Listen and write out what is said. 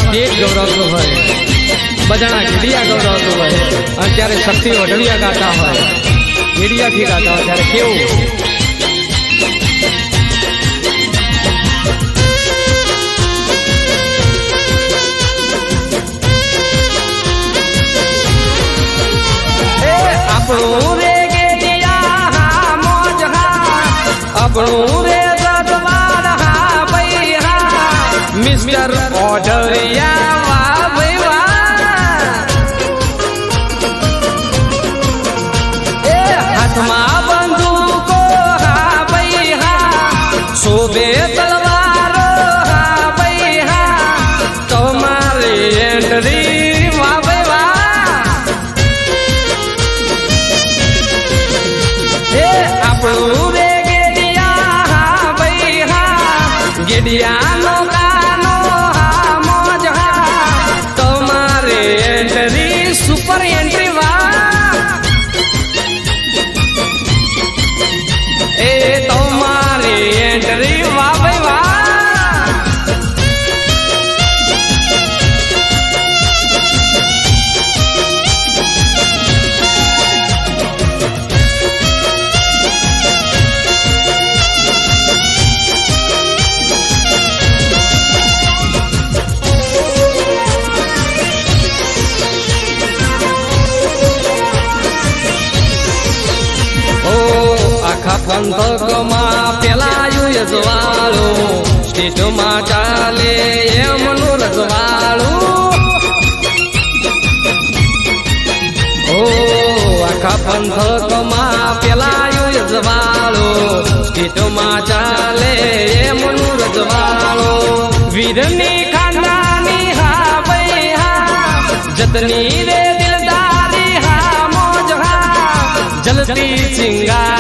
Stage ગૌરવતું હોય, બધાના ઘેડિયા ગૌરવતું હોય અને ત્યારે શક્તિ વઢવિયા ગાતા હોય, ઘેડિયાથી ગાતા હોય ત્યારે કેવું આપણું રે ઘેડિયા મોજ હા, આપણું રે જજવાર હા ભાઈ હા, મિસ્ટર ઓઢવિયા વાહ ભાઈ વાહ, એ હાથમાં બંદૂકો હા ભાઈ હા, શોભે તલવારો હા ભાઈ હા, તમારી એન્ટ્રી વાહ ભાઈ વાહ, એ આપણું રે ઘેડિયા હા ભાઈ હા, ઘેડિયાનો ગાનો હા મોજ હા, તમારે એન્ટ્રી સુપર એન્ટ્રી વાહ, એ તમારી એન્ટ્રી વાહ ભાઈ વાહ. આખા પંથકમાં પેલાયું રજવાળું, સ્ટેજમાં ચાલે એમનું રજવાળું, ઓ આખા પંથકમાં પેલાયું રજવાળું, સ્ટેજમાં ચાલે એમનું રજવાળું, વીરની ખાનદાની હા ભાઈ હા, જતની રે દિલદારી હા મોજ હા, જલતી ચિંગા